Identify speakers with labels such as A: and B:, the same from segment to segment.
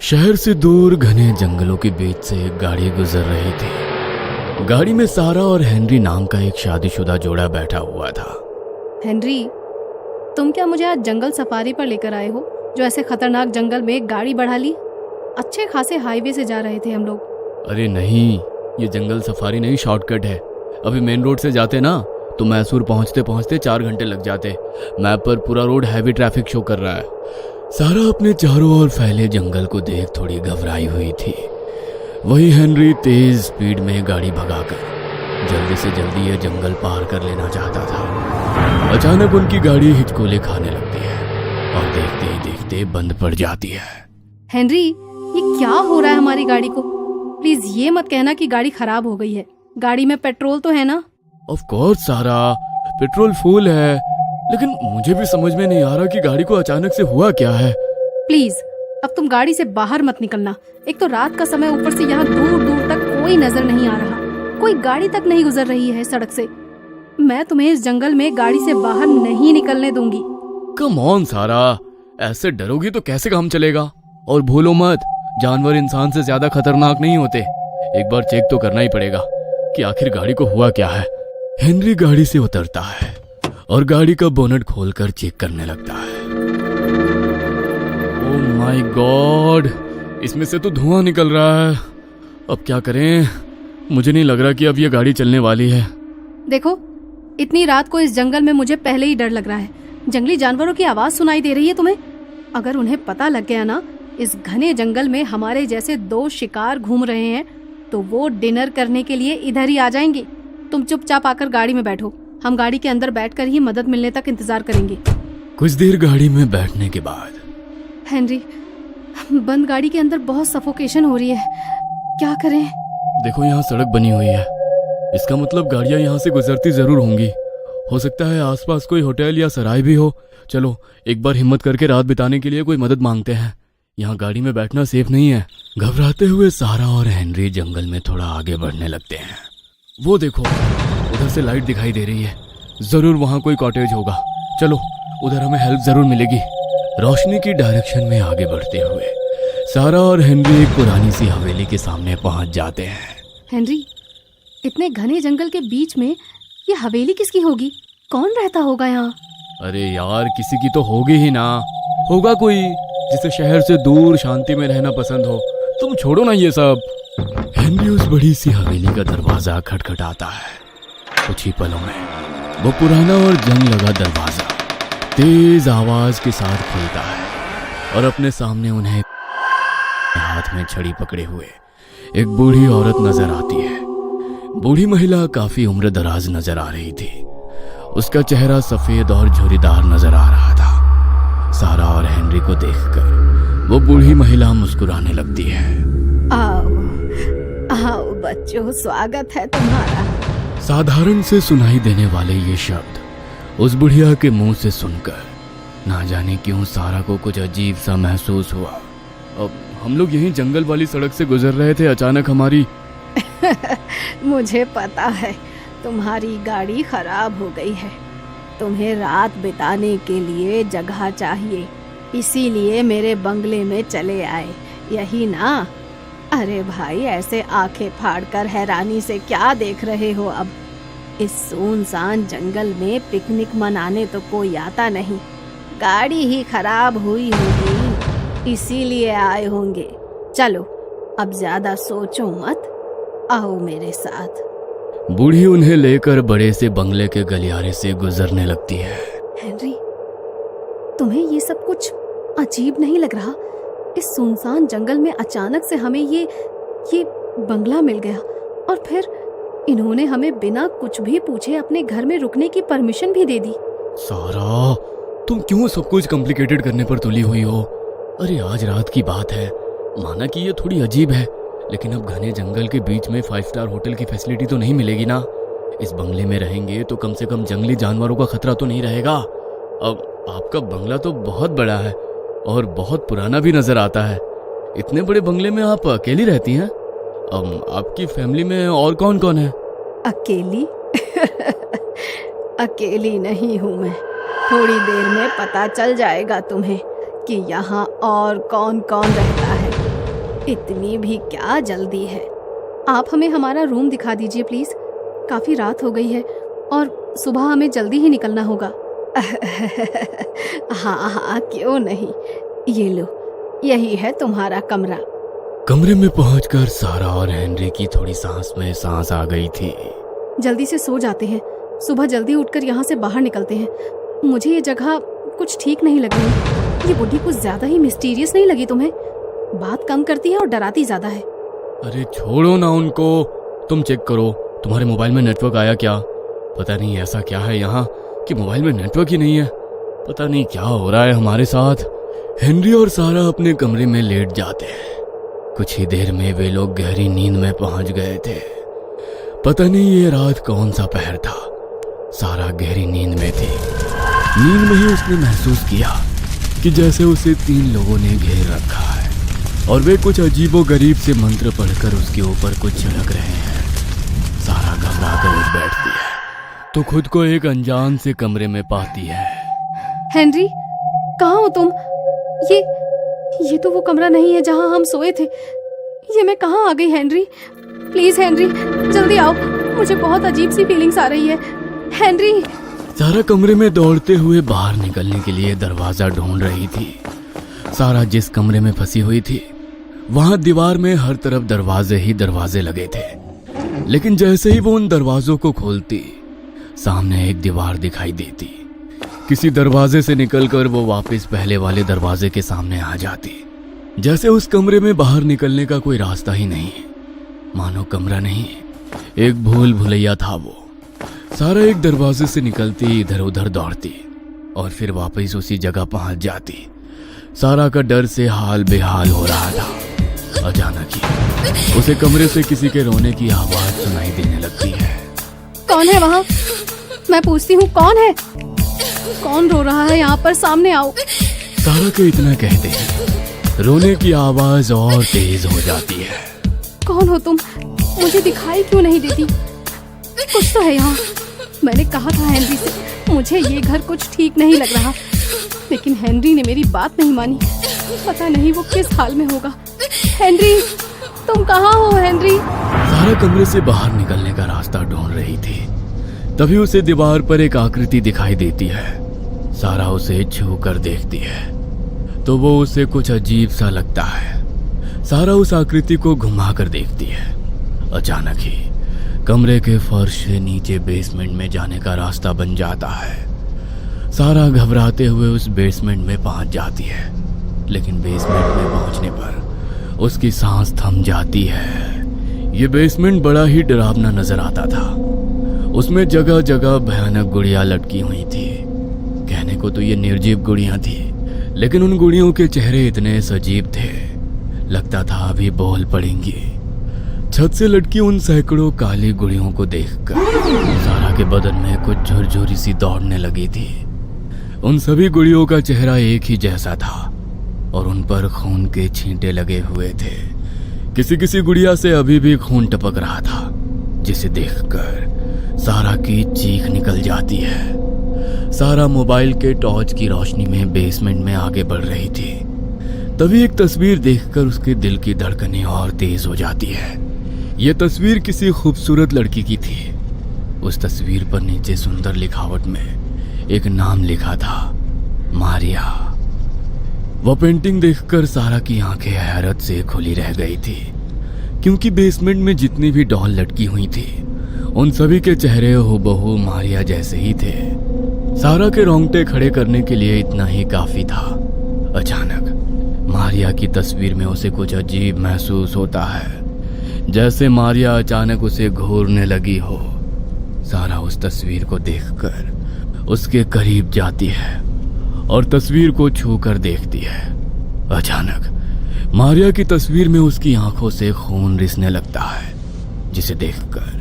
A: शहर से दूर घने जंगलों के बीच से एक गाड़ी गुजर रही थी। गाड़ी में सारा और हेनरी नाम का एक शादीशुदा जोड़ा बैठा हुआ था।
B: हेनरी, तुम क्या मुझे आज जंगल सफारी पर लेकर आए हो, जो ऐसे खतरनाक जंगल में एक गाड़ी बढ़ा ली? अच्छे खासे हाईवे से जा रहे थे हम लोग।
A: अरे नहीं, ये जंगल सफारी नहीं, शॉर्टकट है। अभी मेन रोड से जाते ना तो मैसूर पहुंचते पहुंचते 4 घंटे लग जाते। मैप पर पूरा रोड हैवी ट्रैफिक शो कर रहा है। सारा अपने चारों ओर फैले जंगल को देख थोड़ी घबराई हुई थी। वही हेनरी तेज स्पीड में गाड़ी भगाकर जल्दी से जल्दी ये जंगल पार कर लेना चाहता था। अचानक उनकी गाड़ी हिचकोले खाने लगती है और देखते ही देखते बंद पड़ जाती है।
B: हेनरी, ये क्या हो रहा है हमारी गाड़ी को? प्लीज ये मत कहना कि गाड़ी खराब हो गई है। गाड़ी में पेट्रोल तो है ना?
A: ऑफ कोर्स सारा, पेट्रोल फुल है, लेकिन मुझे भी समझ में नहीं आ रहा कि गाड़ी को अचानक से हुआ क्या है।
B: प्लीज अब तुम गाड़ी से बाहर मत निकलना। एक तो रात का समय, ऊपर से यहाँ दूर दूर तक कोई नजर नहीं आ रहा, कोई गाड़ी तक नहीं गुजर रही है सड़क से। मैं तुम्हें इस जंगल में गाड़ी से बाहर नहीं निकलने दूंगी।
A: कम ऑन सारा, ऐसे डरोगी तो कैसे काम चलेगा? और भूलो मत, जानवर इंसान से ज्यादा खतरनाक नहीं होते। एक बार चेक तो करना ही पड़ेगा कि आखिर गाड़ी को हुआ क्या है। हेनरी गाड़ी से उतरता है और गाड़ी का बोनट खोलकर चेक करने लगता है। ओह माय गॉड, इसमें से तो धुआं निकल रहा है। अब क्या करें? मुझे नहीं लग रहा कि अब ये गाड़ी चलने वाली है।
B: देखो, इतनी रात को इस जंगल में मुझे पहले ही डर लग रहा है। जंगली जानवरों की आवाज सुनाई दे रही है तुम्हें? अगर उन्हें पता लग गया ना इस घने जंगल में हमारे जैसे 2 शिकार घूम रहे हैं, तो वो डिनर करने के लिए इधर ही आ जाएंगे। तुम चुपचाप आकर गाड़ी में बैठो। हम गाड़ी के अंदर बैठकर ही मदद मिलने तक इंतजार करेंगे।
A: कुछ देर गाड़ी में बैठने के बाद
B: हेनरी, बंद गाड़ी के अंदर बहुत सफोकेशन हो रही है, क्या करें?
A: देखो, यहाँ सड़क बनी हुई है, इसका मतलब गाड़ियाँ यहाँ से गुजरती जरूर होंगी। हो सकता है आसपास कोई होटल या सराय भी हो। चलो एक बार हिम्मत करके रात बिताने के लिए कोई मदद मांगते हैं। यहाँ गाड़ी में बैठना सेफ नहीं है। घबराते हुए सारा और हेनरी जंगल में थोड़ा आगे बढ़ने लगते हैं। वो देखो, उधर से लाइट दिखाई दे रही है, जरूर वहाँ कोई कॉटेज होगा। चलो, उधर हमें हेल्प जरूर मिलेगी। रोशनी की डायरेक्शन में आगे बढ़ते हुए सारा और हेनरी एक पुरानी सी हवेली के सामने पहुंच जाते हैं।
B: हेनरी, इतने घने जंगल के बीच में ये हवेली किसकी होगी? कौन रहता होगा यहाँ?
A: अरे यार, किसी की तो होगी ही ना। होगा कोई जिसे शहर से दूर शांति में रहना पसंद हो। तुम छोड़ो ना ये सब। हेनरी उस बड़ी सी हवेली का दरवाजा खटखटाता है। कुछ ही पलों में वो पुराना और जंग लगा दरवाजा तेज आवाज के साथ खुलता है और अपने सामने उन्हें हाथ में छड़ी पकड़े हुए एक बूढ़ी औरत नजर आती है। बूढ़ी महिला काफी उम्र दराज नजर आ रही थी। उसका चेहरा सफेद और झुर्रीदार नजर आ रहा था। सारा और हेनरी को देखकर वो बूढ़ी महिला मुस्कुराने लगती है।
B: आओ आओ बच्चों, स्वागत है तुम्हारा।
A: साधारण से सुनाई देने वाले ये शब्द उस बुढ़िया के मुंह से सुनकर ना जाने क्यों सारा को कुछ अजीब सा महसूस हुआ। अब हम लोग यहीं जंगल वाली सड़क से गुजर रहे थे, अचानक हमारी
B: मुझे पता है तुम्हारी गाड़ी खराब हो गई है। तुम्हें रात बिताने के लिए जगह चाहिए, इसीलिए मेरे बंगले में चले आए, यही ना? अरे भाई, ऐसे आंखें फाड़कर हैरानी से क्या देख रहे हो? अब इस सुनसान जंगल में पिकनिक मनाने तो कोई आता नहीं। गाड़ी ही खराब हुई होगी, इसीलिए आए होंगे। चलो अब ज्यादा सोचो मत, आओ मेरे साथ।
A: बूढ़ी उन्हें लेकर बड़े से बंगले के गलियारे से गुजरने लगती है।
B: हेनरी, तुम्हें ये सब कुछ अजीब नहीं लग रहा? इस सुनसान जंगल में अचानक से हमें ये बंगला मिल गया, और फिर इन्होंने हमें बिना कुछ भी पूछे अपने घर में रुकने की परमिशन भी दे दी।
A: सारा, तुम क्यों सब कुछ कॉम्प्लिकेटेड करने पर तुली हुई हो? अरे आज रात की बात है, माना कि ये थोड़ी अजीब है, लेकिन अब घने जंगल के बीच में 5 स्टार होटल की फैसिलिटी तो नहीं मिलेगी ना। इस बंगले में रहेंगे तो कम से कम जंगली जानवरों का खतरा तो नहीं रहेगा। अब आपका बंगला तो बहुत बड़ा है और बहुत पुराना भी नजर आता है। इतने बड़े बंगले में आप अकेली रहती हैं? आपकी फैमिली में और कौन कौन है?
B: अकेली? अकेली नहीं हूँ मैं। थोड़ी देर में पता चल जाएगा तुम्हें कि यहाँ और कौन कौन रहता है। इतनी भी क्या जल्दी है। आप हमें हमारा रूम दिखा दीजिए प्लीज। काफी रात हो गई है और सुबह हमें जल्दी ही निकलना होगा। हाँ हाँ, क्यों नहीं। ये लो, यही है तुम्हारा कमरा।
A: कमरे में पहुंचकर सारा और हेनरी की थोड़ी सांस में सांस आ गई थी।
B: जल्दी से सो जाते हैं, सुबह जल्दी उठकर यहाँ से बाहर निकलते हैं। मुझे ये जगह कुछ ठीक नहीं लग रही। ये बुढ़ी कुछ ज्यादा ही मिस्टीरियस नहीं लगी तुम्हें? बात कम करती है और डराती ज्यादा है।
A: अरे छोड़ो ना उनको, तुम चेक करो तुम्हारे मोबाइल में नेटवर्क आया क्या। पता नहीं ऐसा क्या है यहाँ कि मोबाइल में नेटवर्क ही नहीं है। पता नहीं क्या हो रहा है हमारे साथ। हेनरी और सारा अपने कमरे में लेट जाते हैं। कुछ ही देर में वे लोग गहरी नींद में पहुंच गए थे। पता नहीं ये रात कौन सा पहर था। सारा गहरी नींद में थी। नींद में ही उसने महसूस किया कि जैसे उसे 3 लोगों ने घेर रखा है और वे कुछ अजीबोगरीब से मंत्र पढ़कर उसके ऊपर कुछ छिड़क रहे हैं। सारा घबरा कर उठ बैठती है तो खुद को एक अनजान से कमरे में पाती है।
B: हेनरी, कहाँ हो तुम? ये तो वो कमरा नहीं है जहाँ हम सोए थे। ये मैं कहाँ आ गई हेनरी? प्लीज हेनरी, जल्दी आओ, मुझे बहुत अजीब सी फीलिंग्स आ रही है। हेनरी।
A: सारा कमरे में दौड़ते हुए बाहर निकलने के लिए दरवाजा ढूंढ रही थी। सारा जिस कमरे में फंसी हुई थी वहां दीवार में हर तरफ दरवाजे ही दरवाजे लगे थे, लेकिन जैसे ही वो उन दरवाजों को खोलती सामने एक दीवार दिखाई देती। किसी दरवाजे से निकलकर वो वापस पहले वाले दरवाजे के सामने आ जाती। जैसे उस कमरे में बाहर निकलने का कोई रास्ता ही नहीं, मानो कमरा नहीं एक भूल भुलैया था वो। सारा एक दरवाजे से निकलती, इधर उधर दौड़ती और फिर वापस उसी जगह पहुंच जाती। सारा का डर से हाल बेहाल हो रहा था। अचानक ही उसे कमरे से किसी के रोने की आवाज सुनाई देने लगती है।
B: कौन है वहाँ? मैं पूछती हूँ, कौन है? कौन रो रहा है यहाँ पर? सामने आओ।
A: सारा के इतना कहते ही रोने की आवाज और तेज हो जाती है।
B: कौन हो तुम? मुझे दिखाई क्यों नहीं देती? कुछ तो है यहाँ। मैंने कहा था हेनरी से, मुझे ये घर कुछ ठीक नहीं लग रहा, लेकिन हेनरी ने मेरी बात नहीं मानी। पता नहीं वो किस हाल में होगा। हेनरी, तुम कहाँ हो हेनरी?
A: सारा कमरे से बाहर निकलने का रास्ता ढूंढ रही थी, तभी उसे दीवार पर एक आकृति दिखाई देती है। सारा उसे छू कर देखती है तो वो उसे कुछ अजीब सा लगता है। सारा उस आकृति को घुमा कर देखती है। अचानक ही कमरे के फर्श से नीचे बेसमेंट में जाने का रास्ता बन जाता है। सारा घबराते हुए उस बेसमेंट में पहुंच जाती है, लेकिन बेसमेंट में पहुंचने पर उसकी सांस थम जाती है। ये बेसमेंट बड़ा ही डरावना नजर आता था। उसमें जगह जगह भयानक गुड़ियां लटकी हुई थी। कहने को तो ये निर्जीव गुड़ियां थी, लेकिन उन गुड़ियों के चेहरे इतने सजीव थे, लगता था अभी बोल पड़ेंगी। छत से लटकी उन सैकड़ों काली गुड़ियों को देखकर सारा के बदन में कुछ झुरझुरी सी दौड़ने लगी थी। उन सभी गुड़ियों का चेहरा एक ही जैसा था और उन पर खून के छींटे लगे हुए थे। किसी किसी गुड़िया से अभी भी खून टपक रहा था, जिसे देखकर सारा की चीख निकल जाती है। सारा मोबाइल के टॉर्च की रोशनी में बेसमेंट में आगे बढ़ रही थी। तभी एक तस्वीर देखकर उसके दिल की धड़कनें और तेज हो जाती है। यह तस्वीर किसी खूबसूरत लड़की की थी। उस तस्वीर पर नीचे सुंदर लिखावट में एक नाम लिखा था, मारिया। वह पेंटिंग देखकर सारा की आंखें हैरत से खुली रह गई थी, क्योंकि बेसमेंट में जितनी भी डॉल लटकी हुई थी उन सभी के चेहरे हूबहू मारिया जैसे ही थे। सारा के रोंगटे खड़े करने के लिए इतना ही काफी था। अचानक मारिया की तस्वीर में उसे कुछ अजीब महसूस होता है, जैसे मारिया अचानक उसे घूरने लगी हो। सारा उस तस्वीर को देखकर उसके करीब जाती है और तस्वीर को छू कर देखती है। अचानक मारिया की तस्वीर में उसकी आंखों से खून रिसने लगता है, जिसे देखकर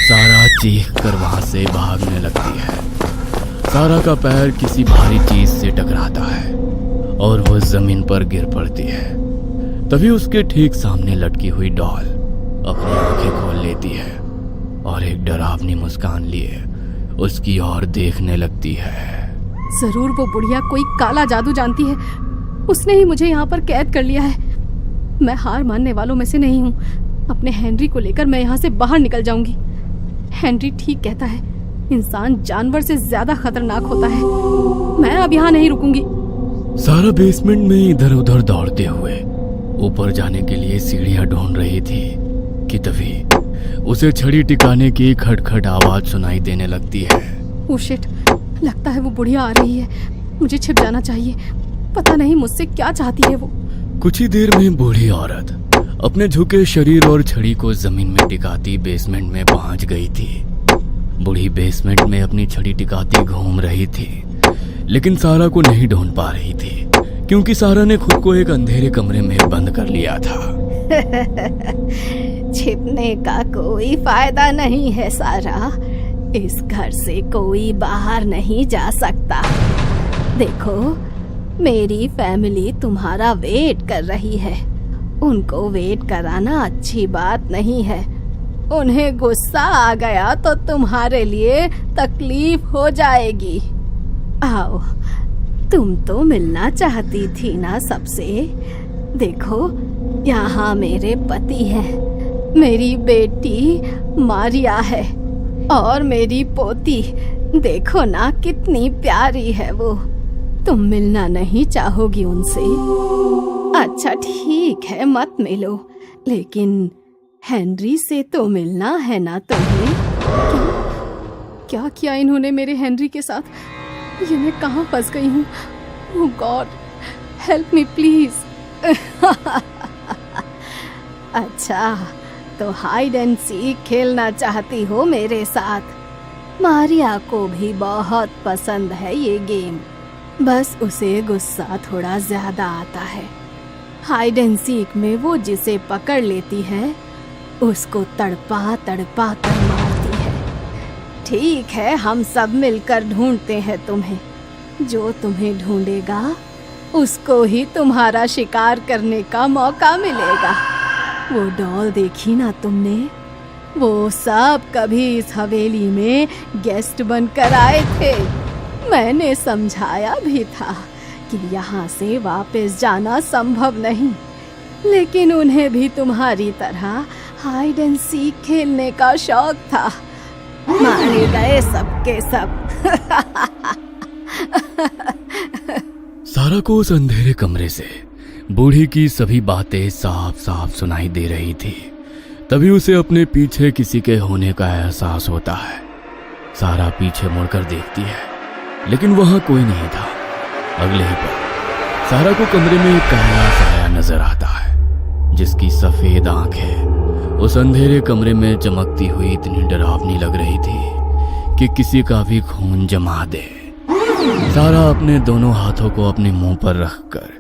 A: सारा चीख कर वहां से भागने लगती है। सारा का पैर किसी भारी चीज से टकराता है और वह जमीन पर गिर पड़ती है। तभी उसके ठीक सामने लटकी हुई डॉल अपनी आंखें खोल लेती है और एक डरावनी मुस्कान लिए उसकी ओर देखने लगती है।
B: जरूर वो बुढ़िया कोई काला जादू जानती है। उसने ही मुझे यहाँ पर कैद कर लिया है। मैं हार मानने वालों में से नहीं हूँ। अपने हेनरी को लेकर मैं यहाँ से बाहर निकल जाऊंगी। हेनरी ठीक कहता है, इंसान जानवर से ज्यादा खतरनाक होता है। मैं अब यहाँ नहीं रुकूंगी।
A: सारा बेसमेंट में इधर उधर दौड़ते हुए ऊपर जाने के लिए सीढ़ियां ढूंढ रही थी कि तभी उसे छड़ी टिकाने की खटखट आवाज सुनाई देने लगती है।
B: ओह शिट, लगता है वो बुढ़िया आ रही है। मुझे छिप जाना चाहिए। पता नहीं मुझसे क्या चाहती है वो।
A: कुछ ही देर में बूढ़ी औरत अपने झुके शरीर और छड़ी को जमीन में टिकाती बेसमेंट में पहुंच गई थी। बूढ़ी बेसमेंट में अपनी छड़ी टिकाती घूम रही थी, लेकिन सारा को नहीं ढूंढ पा रही थी क्योंकि सारा ने खुद को एक अंधेरे कमरे में बंद कर लिया था।
B: छिपने का कोई फायदा नहीं है सारा। इस घर से कोई बाहर नहीं जा सकता। देखो, मेरी फैमिली तुम्हारा वेट कर रही है। उनको वेट कराना अच्छी बात नहीं है। उन्हें गुस्सा आ गया तो तुम्हारे लिए तकलीफ हो जाएगी। आओ, तुम तो मिलना चाहती थी ना सबसे। देखो, यहाँ मेरे पति हैं, मेरी बेटी मारिया है और मेरी पोती। देखो ना कितनी प्यारी है वो। तुम मिलना नहीं चाहोगी उनसे? अच्छा ठीक है, मत मिलो, लेकिन हेनरी से तो मिलना है ना तुम्हें। क्या किया इन्होंने मेरे हेनरी के साथ? ये मैं कहाँ फंस गई हूँ? ओह गॉड, हेल्प मी प्लीज। अच्छा, तो हाइड एंड सीक खेलना चाहती हो मेरे साथ? मारिया को भी बहुत पसंद है ये गेम, बस उसे गुस्सा थोड़ा ज्यादा आता है। हाइड एंड सीक में वो जिसे पकड़ लेती है उसको तड़पा तड़पा कर मारती है। ठीक है, हम सब मिलकर ढूंढते हैं तुम्हें। जो तुम्हें ढूंढेगा उसको ही तुम्हारा शिकार करने का मौका मिलेगा। वो डॉल देखी ना तुमने? वो सब कभी इस हवेली में गेस्ट बनकर आए थे। मैंने समझाया भी था कि यहाँ से वापस जाना संभव नहीं, लेकिन उन्हें भी तुम्हारी तरह हाइड एंड सीक खेलने का शौक था। मारे गए सबके सब।
A: सारा को उस अंधेरे कमरे से बूढ़ी की सभी बातें साफ साफ सुनाई दे रही थी। तभी उसे अपने पीछे किसी के होने का एहसास होता है। सारा पीछे मुड़कर देखती है, लेकिन वहां कोई नहीं था। अगले ही पल सारा को कमरे में एक काला साया नजर आता है, जिसकी सफेद आंखें उस अंधेरे कमरे में चमकती हुई इतनी डरावनी लग रही थी कि किसी का भी खून जमा दे। सारा अपने दोनों हाथों को अपने मुंह पर रखकर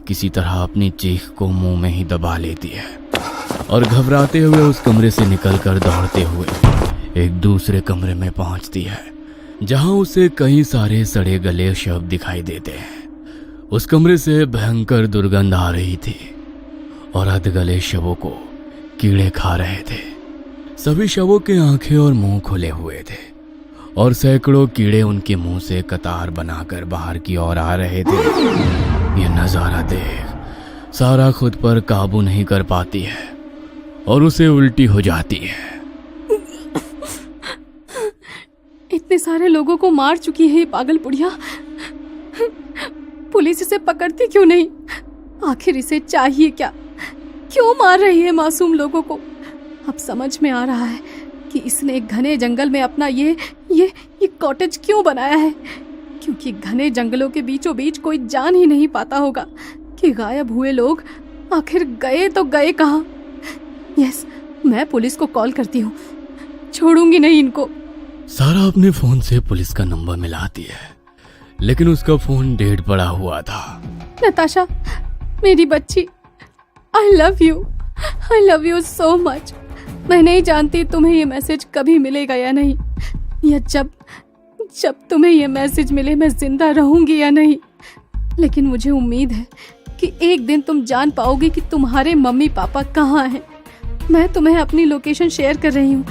A: किसी तरह अपनी चीख को मुंह में ही दबा लेती है और घबराते हुए उस कमरे से निकलकर दौड़ते हुए एक दूसरे कमरे में पहुंचती है, जहां उसे कई सारे सड़े गले शव दिखाई देते हैं। उस कमरे से भयंकर दुर्गंध आ रही थी और अधगले शवों को कीड़े खा रहे थे। सभी शवों के आंखें और मुंह खुले हुए थे और सैकड़ों कीड़े उनके मुंह से कतार बनाकर बाहर की ओर आ रहे थे। यह नजारा देख सारा खुद पर काबू नहीं कर पाती है और उसे उल्टी हो जाती है।
B: इतने सारे लोगों को मार चुकी है ये पागल बुढ़िया। पुलिस इसे पकड़ती क्यों नहीं? आखिर इसे चाहिए क्या? क्यों मार रही है मासूम लोगों को? अब समझ में आ रहा है कि इसने घने जंगल में अपना ये कॉटेज क्यों बनाया है, क्योंकि घने जंगलों के बीचों बीच कोई जान ही नहीं पाता होगा कि गायब हुए लोग आखिर गए तो गए कहाँ। यस, मैं पुलिस को कॉल करती हूँ, छोड़ूंगी नहीं इनको।
A: सारा अपने फोन से पुलिस का नंबर मिलाती है, लेकिन उसका फोन डेड पड़ा हुआ था।
B: नताशा, मेरी बच्ची, I love you so much. मैं नहीं जानती तुम्हें ये मैसेज कभी मिलेगा या नहीं, या जब तुम्हें ये मैसेज मिले मैं जिंदा रहूंगी या नहीं, लेकिन मुझे उम्मीद है कि एक दिन तुम जान पाओगी कि तुम्हारे मम्मी पापा कहाँ हैं। मैं तुम्हें अपनी लोकेशन शेयर कर रही हूँ।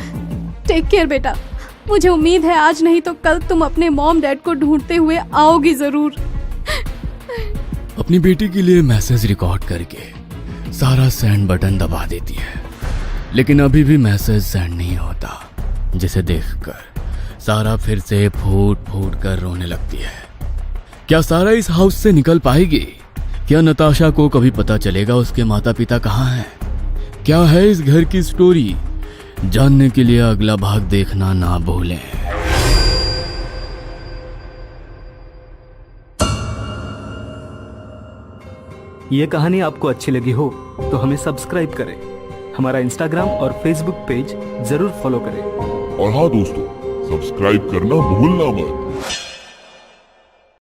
B: टेक केयर बेटा। मुझे उम्मीद है आज नहीं तो कल तुम अपने मॉम डैड को ढूंढते हुए आओगी जरूर।
A: अपनी बेटी के लिए मैसेज रिकॉर्ड करके सारा सेंड बटन दबा देती है, लेकिन अभी भी मैसेज सेंड नहीं होता, जिसे देखकर सारा फिर से फूट फूट कर रोने लगती है। क्या सारा इस हाउस से निकल पाएगी? क्या नताशा को कभी पता चलेगा उसके माता पिता कहाँ हैं? क्या है इस घर की स्टोरी? जानने के लिए अगला भाग देखना ना भूलें।
C: ये कहानी आपको अच्छी लगी हो तो हमें सब्सक्राइब करें, हमारा इंस्टाग्राम और फेसबुक पेज जरूर फॉलो करें।
D: और हाँ दोस्तों, सब्सक्राइब करना भूलना मत।